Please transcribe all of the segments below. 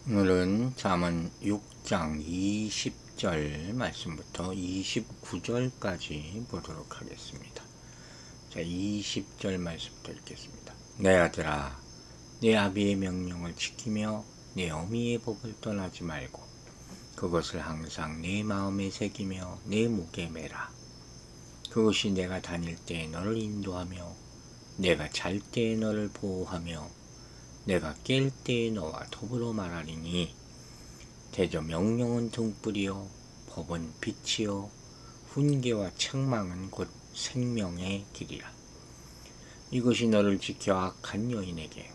오늘은 잠언 6장 20절 말씀부터 29절까지 보도록 하겠습니다. 자, 20절 말씀부터 읽겠습니다. 내 아들아, 내 아비의 명령을 지키며 내 어미의 법을 떠나지 말고 그것을 항상 내 마음에 새기며 내 목에 매라. 그것이 내가 다닐 때에 너를 인도하며 내가 잘 때에 너를 보호하며 내가 깰 때에 너와 더불어 말하리니 대저 명령은 등불이요 법은 빛이요 훈계와 책망은 곧 생명의 길이라. 이것이 너를 지켜 악한 여인에게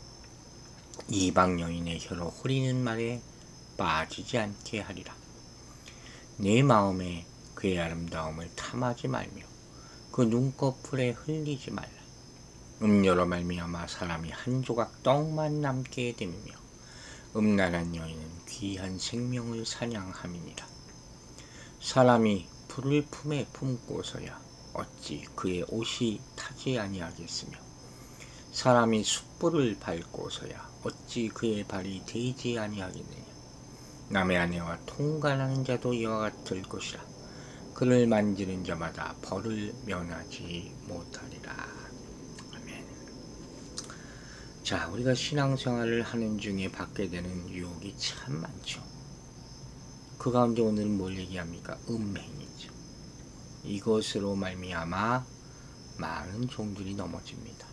이방 여인의 혀로 흐리는 말에 빠지지 않게 하리라. 내 마음에 그의 아름다움을 탐하지 말며 그 눈꺼풀에 흘리지 말라. 음료로 말미암아 사람이 한 조각 떡만 남게 됨이며 음란한 여인은 귀한 생명을 사냥함이니라. 사람이 불을 품에 품고서야 어찌 그의 옷이 타지 아니하겠으며 사람이 숯불을 밟고서야 어찌 그의 발이 데이지 아니하겠느냐. 남의 아내와 통관하는 자도 이와 같을 것이라. 그를 만지는 자마다 벌을 면하지 못하리라. 자, 우리가 신앙생활을 하는 중에 받게 되는 유혹이 참 많죠. 그 가운데 오늘은 뭘 얘기합니까? 음행이죠. 이것으로 말미암아 많은 종들이 넘어집니다.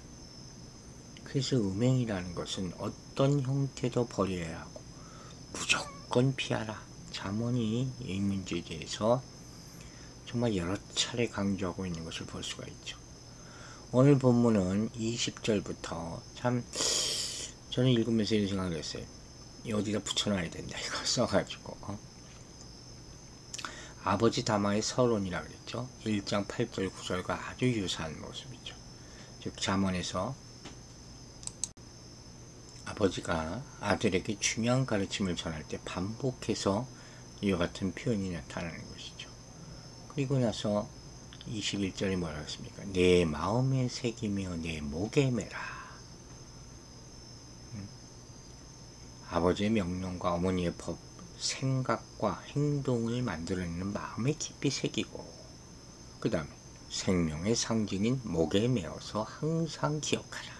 그래서 음행이라는 것은 어떤 형태도 버려야 하고 무조건 피하라. 잠언이 이 문제에 대해서 정말 여러 차례 강조하고 있는 것을 볼 수가 있죠. 오늘 본문은 20절부터 참 저는 읽으면서 이런 생각을 했어요. 어디다 붙여놔야 된다 이거 써가지고 아버지 다마의 서론이라고 그랬죠. 1장 8절 9절과 아주 유사한 모습이죠. 즉 잠언에서 아버지가 아들에게 중요한 가르침을 전할 때 반복해서 이와 같은 표현이 나타나는 것이죠. 그리고 나서 21절이 뭐라고 했습니까? 내 마음에 새기며 내 목에 매라. 아버지의 명령과 어머니의 법, 생각과 행동을 만들어내는 마음에 깊이 새기고 그 다음에 생명의 상징인 목에 매어서 항상 기억하라.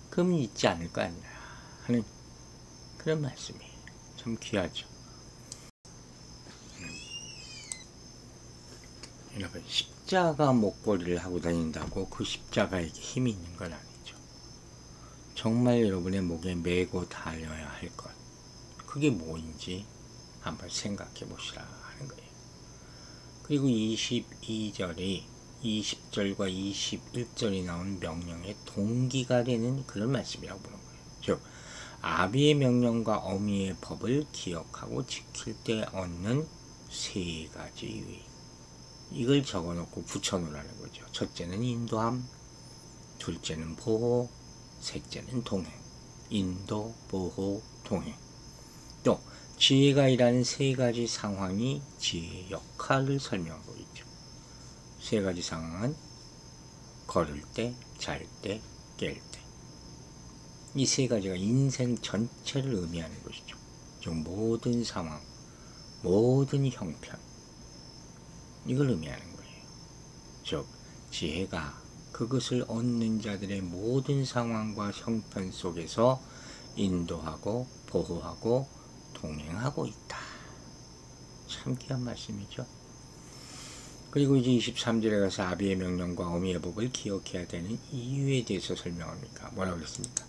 그럼 잊지 않을 거 아니냐 하는 그런 말씀이에요. 참 귀하죠. 여러분, 십자가 목걸이를 하고 다닌다고 그 십자가에게 힘이 있는 건 아니죠. 정말 여러분의 목에 메고 다녀야 할 것, 그게 뭔지 한번 생각해 보시라 하는 거예요. 그리고 22절이 20절과 21절이 나온 명령의 동기가 되는 그런 말씀이라고 보는 거예요. 즉 아비의 명령과 어미의 법을 기억하고 지킬 때 얻는 세 가지 유익, 이걸 적어놓고 붙여놓으라는 거죠. 첫째는 인도함, 둘째는 보호, 셋째는 동행. 인도, 보호, 동행. 또 지혜가 일하는 세 가지 상황이 지혜의 역할을 설명하고 있죠. 세 가지 상황은 걸을 때, 잘 때, 깰 때. 이 세 가지가 인생 전체를 의미하는 것이죠. 즉 모든 상황, 모든 형편, 이걸 의미하는 거예요. 즉 지혜가 그것을 얻는 자들의 모든 상황과 형편 속에서 인도하고 보호하고 동행하고 있다. 참 귀한 말씀이죠. 그리고 이제 23절에 가서 아비의 명령과 어미의 법을 기억해야 되는 이유에 대해서 설명합니까? 뭐라고 그랬습니까?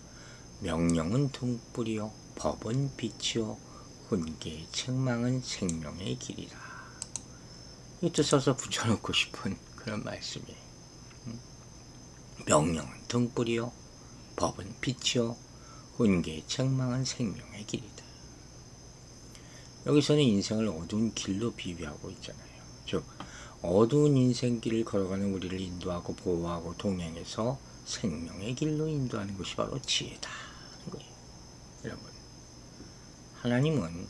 명령은 등불이요 법은 빛이요 훈계의 책망은 생명의 길이라. 이것도 써서 붙여놓고 싶은 그런 말씀이에요. 명령은 등불이요 법은 빛이요 훈계의 책망은 생명의 길이다. 여기서는 인생을 어두운 길로 비유하고 있잖아요. 즉 어두운 인생길을 걸어가는 우리를 인도하고 보호하고 동행해서 생명의 길로 인도하는 것이 바로 지혜다 하는 거예요. 여러분, 하나님은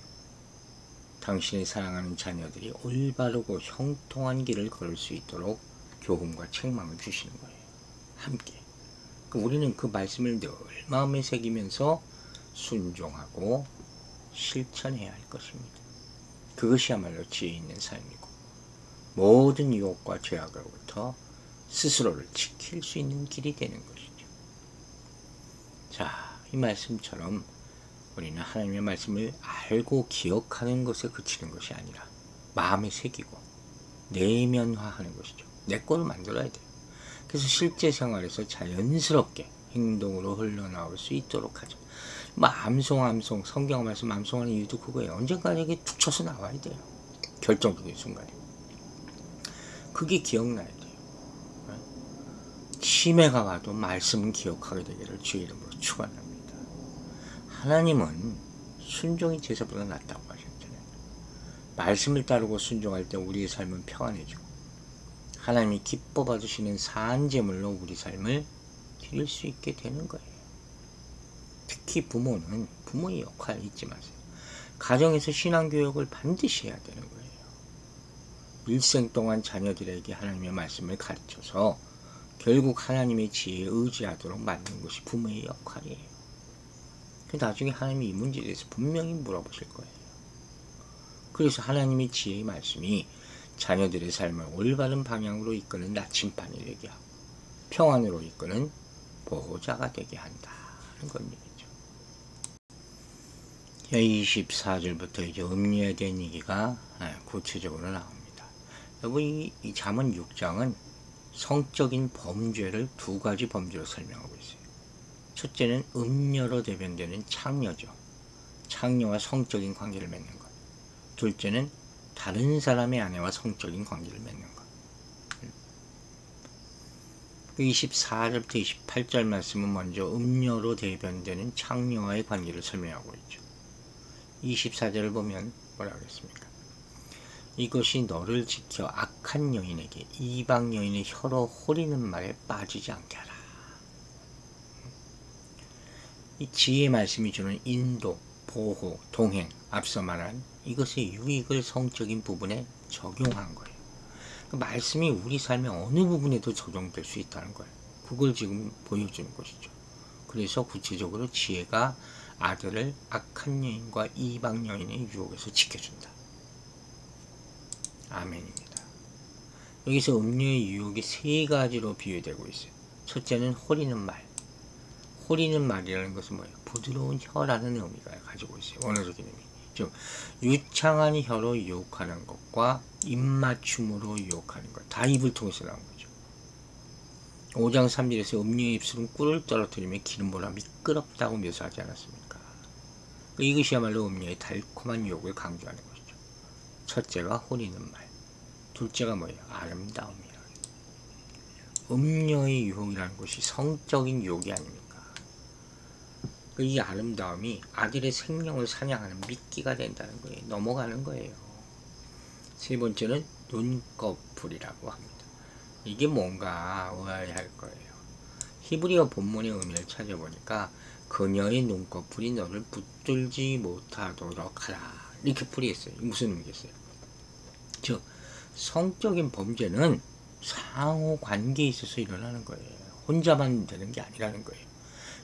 당신의 사랑하는 자녀들이 올바르고 형통한 길을 걸을 수 있도록 교훈과 책망을 주시는 거예요. 함께. 우리는 그 말씀을 늘 마음에 새기면서 순종하고 실천해야 할 것입니다. 그것이야말로 지혜 있는 삶이고 모든 유혹과 죄악으로부터 스스로를 지킬 수 있는 길이 되는 것이죠. 자, 이 말씀처럼 우리는 하나님의 말씀을 알고 기억하는 것에 그치는 것이 아니라 마음에 새기고 내면화하는 것이죠. 내 거로 만들어야 돼요. 그래서 실제 생활에서 자연스럽게 행동으로 흘러나올 수 있도록 하죠. 암송 성경 말씀 암송하는 이유도 그거예요. 언젠가 이게 툭 쳐서 나와야 돼요. 결정적인 순간에 그게 기억나야 돼요. 치매가 와도 말씀은 기억하게 되기를 주의 이름으로 축원합니다. 하나님은 순종이 제사보다 낫다고 하셨잖아요. 말씀을 따르고 순종할 때 우리의 삶은 평안해지고 하나님이 기뻐 받으시는 사한제물로 우리 삶을 드릴 수 있게 되는 거예요. 특히 부모는 부모의 역할 잊지 마세요. 가정에서 신앙교육을 반드시 해야 되는 거예요. 일생 동안 자녀들에게 하나님의 말씀을 가르쳐서 결국 하나님의 지혜에 의지하도록 만드는 것이 부모의 역할이에요. 나중에 하나님이 이 문제에 대해서 분명히 물어보실 거예요. 그래서 하나님의 지혜의 말씀이 자녀들의 삶을 올바른 방향으로 이끄는 나침반이 되게 하고 평안으로 이끄는 보호자가 되게 한다는 겁니다. 24절부터 이제 음료에 대한 얘기가 구체적으로 나옵니다. 여러분, 이 잠언 6장은 성적인 범죄를 두 가지 범죄로 설명하고 있어요. 첫째는 음료로 대변되는 창녀죠. 창녀와 성적인 관계를 맺는 것. 둘째는 다른 사람의 아내와 성적인 관계를 맺는 것. 24절부터 28절 말씀은 먼저 음료로 대변되는 창녀와의 관계를 설명하고 있죠. 24절을 보면 뭐라 그랬습니까? 이것이 너를 지켜 악한 여인에게 이방 여인의 혀로 호리는 말에 빠지지 않게 하라. 이 지혜의 말씀이 주는 인도, 보호, 동행, 앞서 말한 이것의 유익을 성적인 부분에 적용한 거예요. 그 말씀이 우리 삶의 어느 부분에도 적용될 수 있다는 거예요. 그걸 지금 보여주는 것이죠. 그래서 구체적으로 지혜가 아들을 악한 여인과 이방 여인의 유혹에서 지켜준다. 아멘입니다. 여기서 음료의 유혹이 세 가지로 비유되고 있어요. 첫째는 호리는 말. 호리는 말이라는 것은 뭐예요? 부드러운 혀라는 의미가 가지고 있어요. 원어적인 의미. 즉 유창한 혀로 유혹하는 것과 입맞춤으로 유혹하는 것. 다 입을 통해서 나온 거죠. 5장 3절에서 음료의 입술은 꿀을 떨어뜨리며 기름보다 미끄럽다고 묘사하지 않았습니까? 이것이야말로 음료의 달콤한 유혹을 강조하는 것이죠. 첫째가 호리는 말. 둘째가 뭐예요? 아름다움이에요. 음료의 유혹이라는 것이 성적인 유혹이 아닙니까? 이 아름다움이 아들의 생명을 사냥하는 미끼가 된다는 거예요. 넘어가는 거예요. 세 번째는 눈꺼풀이라고 합니다. 이게 뭔가 의아해할 거예요. 히브리어 본문의 의미를 찾아보니까 그녀의 눈꺼풀이 너를 붙들지 못하도록 하라. 이렇게 풀이했어요. 무슨 의미겠어요? 즉 성적인 범죄는 상호 관계에 있어서 일어나는 거예요. 혼자만 되는 게 아니라는 거예요.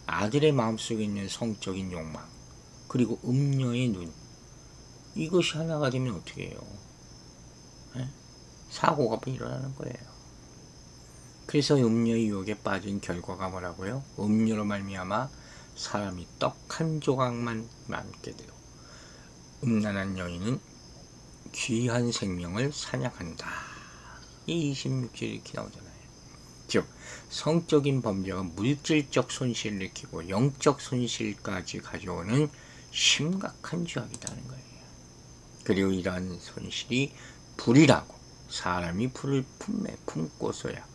아들의 마음속에 있는 성적인 욕망, 그리고 음녀의 눈, 이것이 하나가 되면 어떻게 해요? 사고가 일어나는 거예요. 그래서 음녀의 유혹에 빠진 결과가 뭐라고요? 음료로 말미암아 사람이 떡 한 조각만 남게 되고 음란한 여인은 귀한 생명을 사냥한다. 이 26절이 이렇게 나오잖아요. 즉 성적인 범죄가 물질적 손실을 일으키고 영적 손실까지 가져오는 심각한 죄악이라는 거예요. 그리고 이러한 손실이 불이라고 사람이 불을 품에 품고서야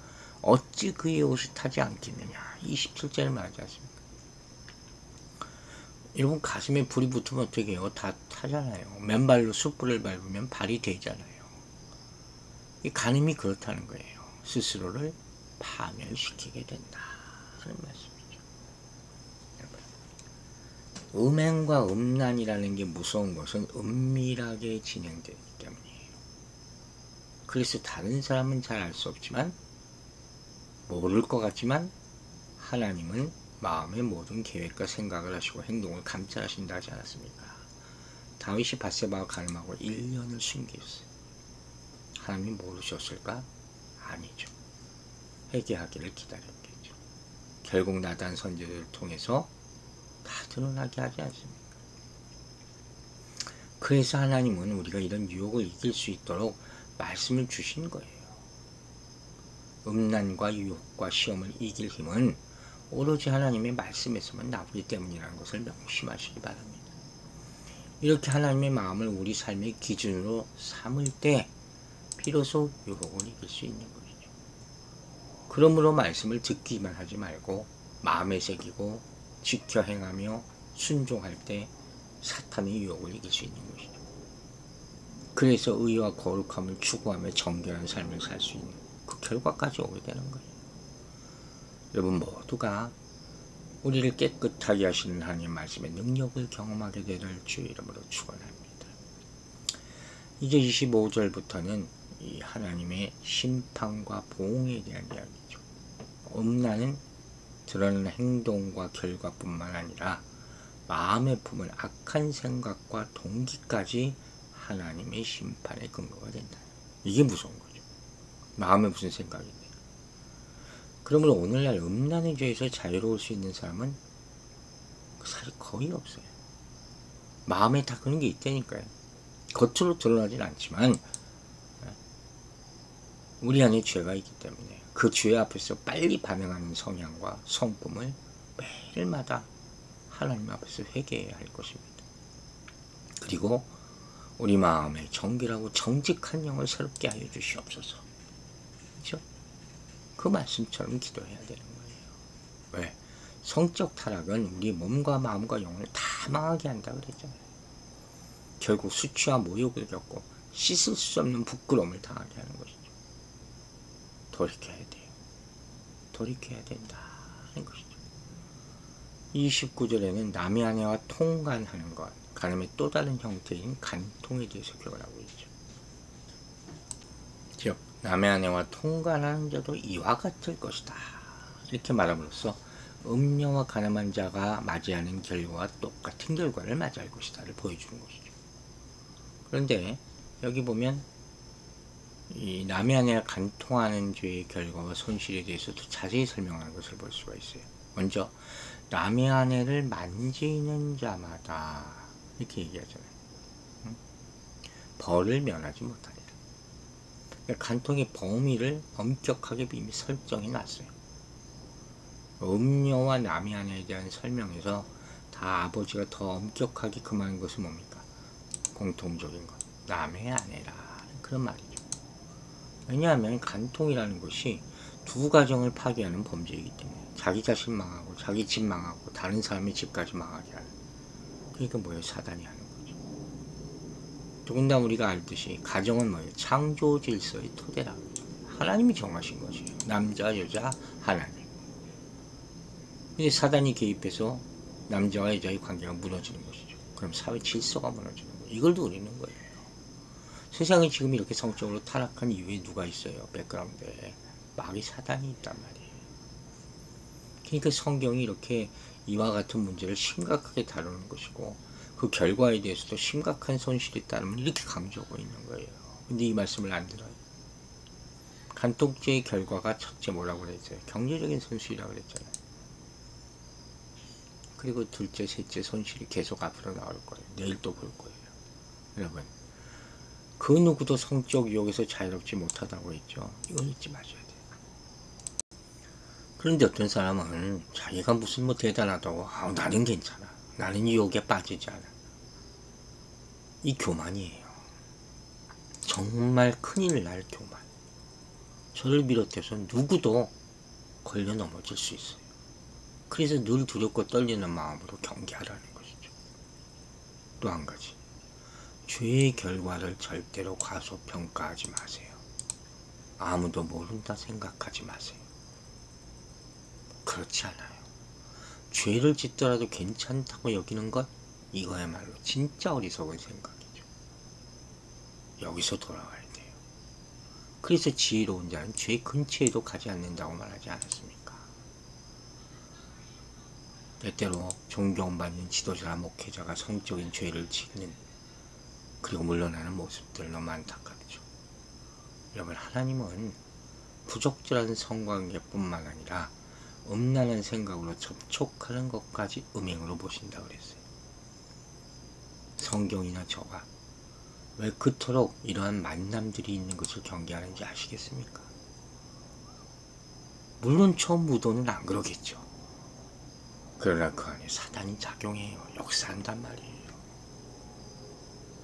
어찌 그의 옷이 타지 않겠느냐. 27절을 말하지 않습니까? 여러분 가슴에 불이 붙으면 어떻게 해요? 다 타잖아요. 맨발로 숯불을 밟으면 발이 되잖아요. 이 간음이 그렇다는 거예요. 스스로를 파멸시키게 된다 하는 말씀이죠. 음행과 음란이라는 게 무서운 것은 은밀하게 진행되기 때문이에요. 그래서 다른 사람은 잘 알 수 없지만 모를 것 같지만 하나님은 마음의 모든 계획과 생각을 하시고 행동을 감찰하신다 하지 않았습니까? 다윗이 밧세바와 간음하고 1년을 숨겼어요. 하나님이 모르셨을까? 아니죠. 회개하기를 기다렸겠죠. 결국 나단 선지자를 통해서 다 드러나게 하지 않습니까? 그래서 하나님은 우리가 이런 유혹을 이길 수 있도록 말씀을 주신 거예요. 음란과 유혹과 시험을 이길 힘은 오로지 하나님의 말씀에서만 나오기 때문이라는 것을 명심하시기 바랍니다. 이렇게 하나님의 마음을 우리 삶의 기준으로 삼을 때 비로소 유혹을 이길 수 있는 것이죠. 그러므로 말씀을 듣기만 하지 말고 마음에 새기고 지켜 행하며 순종할 때 사탄의 유혹을 이길 수 있는 것이죠. 그래서 의와 거룩함을 추구하며 정결한 삶을 살 수 있는 그 결과까지 오게 되는 거예요. 여러분 모두가 우리를 깨끗하게 하시는 하나님의 말씀의 능력을 경험하게 되는 주의 이름으로 축원합니다. 이제 25절부터는 이 하나님의 심판과 보응에 대한 이야기죠. 음란은 드러나는 행동과 결과뿐만 아니라 마음에 품은 악한 생각과 동기까지 하나님의 심판의 근거가 된다. 이게 무서운 거죠. 마음에 무슨 생각인데. 그러므로 오늘날 음란의 죄에서 자유로울 수 있는 사람은 사실 거의 없어요. 마음에 다 그런 게 있다니까요. 겉으로 드러나진 않지만 우리 안에 죄가 있기 때문에 그 죄 앞에서 빨리 반응하는 성향과 성품을 매일마다 하나님 앞에서 회개해야 할 것입니다. 그리고 우리 마음에 정결하고 정직한 영을 새롭게 하여 주시옵소서. 그렇죠? 그 말씀처럼 기도해야 되는 거예요. 왜? 성적 타락은 우리 몸과 마음과 영을 다 망하게 한다 그랬잖아요. 결국 수치와 모욕을 겪고 씻을 수 없는 부끄러움을 당하게 하는 것이죠. 돌이켜야 돼요. 돌이켜야 된다는 것이죠. 29절에는 남의 아내와 통간하는 것, 간음의 또 다른 형태인 간통에 대해서 교훈하고 있죠. 즉 남의 아내와 통간하는 자도 이와 같을 것이다. 이렇게 말함으로써 음녀와 간음한 자가 맞이하는 결과와 똑같은 결과를 맞이할 것이다를 보여주는 것이죠. 그런데 여기 보면 이 남의 아내와 간통하는 죄의 결과와 손실에 대해서도 자세히 설명하는 것을 볼 수가 있어요. 먼저 남의 아내를 만지는 자마다 이렇게 얘기하잖아요. 벌을 면하지 못하리라. 그러니까 간통의 범위를 엄격하게 이미 설정해 놨어요. 음녀와 남의 아내에 대한 설명에서 다 아버지가 더 엄격하게 금하는 것은 뭡니까? 공통적인 것. 남의 아내라. 그런 말이죠. 왜냐하면 간통이라는 것이 두 가정을 파괴하는 범죄이기 때문에 자기 자신 망하고 자기 집 망하고 다른 사람의 집까지 망하게 하는, 그러니까 뭐예요? 사단이 하는 거죠. 더군다나 우리가 알듯이 가정은 뭐예요? 창조 질서의 토대라고 하죠. 하나님이 정하신 것이에요. 남자 여자 하나님. 근데 사단이 개입해서 남자와 여자의 관계가 무너지는 것이죠. 그럼 사회 질서가 무너지는 거예요. 이걸 노리는 거예요. 세상에 지금 이렇게 성적으로 타락한 이유에 누가 있어요? 백그라운드에 마귀 사단이 있단 말이에요. 그러니까 성경이 이렇게 이와 같은 문제를 심각하게 다루는 것이고 그 결과에 대해서도 심각한 손실이 따르면 이렇게 강조하고 있는 거예요. 근데 이 말씀을 안 들어요. 간통죄의 결과가 첫째 뭐라고 그랬어요? 경제적인 손실이라고 그랬잖아요. 그리고 둘째, 셋째 손실이 계속 앞으로 나올 거예요. 내일 또 볼 거예요. 여러분, 그 누구도 성적 유혹에서 자유롭지 못하다고 했죠. 이건 잊지 마셔야 돼요. 그런데 어떤 사람은 자기가 무슨 뭐 대단하다고 나는 괜찮아. 나는 유혹에 빠지지 않아. 이 교만이에요. 정말 큰일 날 교만. 저를 비롯해서 누구도 걸려 넘어질 수 있어요. 그래서 늘 두렵고 떨리는 마음으로 경계하라는 것이죠. 또 한 가지. 죄의 결과를 절대로 과소평가하지 마세요. 아무도 모른다 생각하지 마세요. 그렇지 않아요. 죄를 짓더라도 괜찮다고 여기는 것, 이거야말로 진짜 어리석은 생각이죠. 여기서 돌아와야 돼요. 그래서 지혜로운 자는 죄 근처에도 가지 않는다고 말하지 않았습니까? 때때로 존경받는 지도자나 목회자가 성적인 죄를 짓는 그리고 물러나는 모습들 너무 안타깝죠. 여러분, 하나님은 부적절한 성관계뿐만 아니라 음란한 생각으로 접촉하는 것까지 음행으로 보신다 그랬어요. 성경이나 저가 왜 그토록 이러한 만남들이 있는 것을 경계하는지 아시겠습니까? 물론 처음 무도는 안 그러겠죠. 그러나 그 안에 사단이 작용해요. 역사한단 말이에요.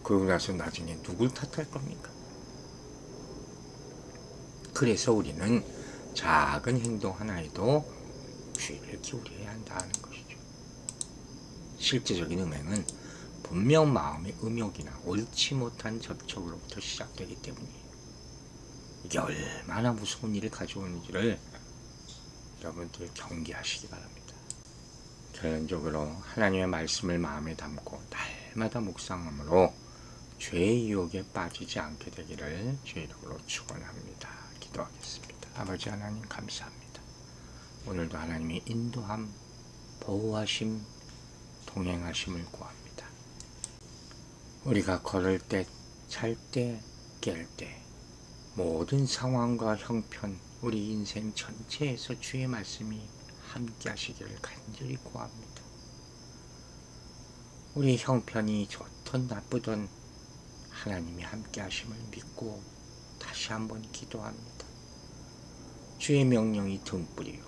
그러고 나서 나중에 누굴 탓할 겁니까? 그래서 우리는 작은 행동 하나에도 주의를 기울여야 한다는 것이죠. 실제적인 음행은 분명 마음의 음욕이나 옳지 못한 접촉으로부터 시작되기 때문이에요. 이게 얼마나 무서운 일을 가져오는지를 여러분들 경계하시기 바랍니다. 결론적으로 하나님의 말씀을 마음에 담고 날마다 묵상함으로 죄의 유혹에 빠지지 않게 되기를 주의 이름으로 축원합니다. 기도하겠습니다. 아버지 하나님 감사합니다. 오늘도 하나님의 인도함, 보호하심, 동행하심을 구합니다. 우리가 걸을 때, 잘 때, 깰 때 모든 상황과 형편, 우리 인생 전체에서 주의 말씀이 함께 하시기를 간절히 구합니다. 우리 형편이 좋든 나쁘든 하나님이 함께 하심을 믿고 다시 한번 기도합니다. 주의 명령이 등불이요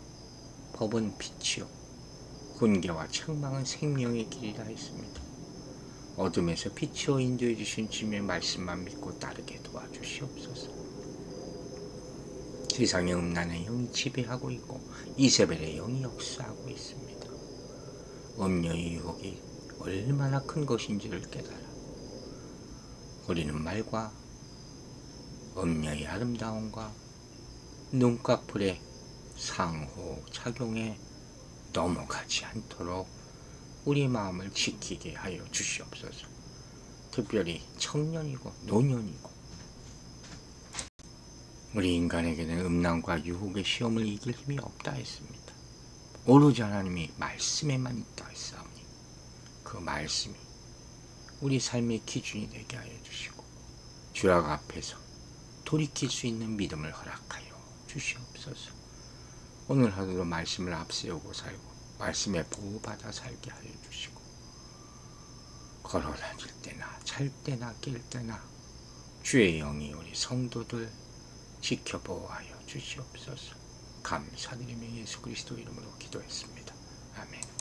법은 빛이요 훈계와 책망은 생명의 길이라 했습니다. 어둠에서 빛으로 인도해 주신 주님의 말씀만 믿고 따르게 도와주시옵소서. 세상의 음란의 영이 지배하고 있고 이세벨의 영이 역사하고 있습니다. 음녀의 유혹이 얼마나 큰 것인지를 깨달아 우리는 말과 음녀의 아름다움과 눈꺼풀의 상호작용에 넘어가지 않도록 우리 마음을 지키게 하여 주시옵소서. 특별히 청년이고 노년이고 우리 인간에게는 음란과 유혹의 시험을 이길 힘이 없다 했습니다. 오로지 하나님이 말씀에만 있다 했사오니 그 말씀이 우리 삶의 기준이 되게 하여 주시고 주약 앞에서 돌이킬 수 있는 믿음을 허락하여 주시옵소서. 오늘 하루도 말씀을 앞세우고 살고 말씀에 보호받아 살게 하여 주시고 걸어 다닐 때나 잘 때나 깰 때나 주의 영이 우리 성도들 지켜보호하여 주시옵소서. 감사드리며 예수 그리스도 이름으로 기도했습니다. 아멘.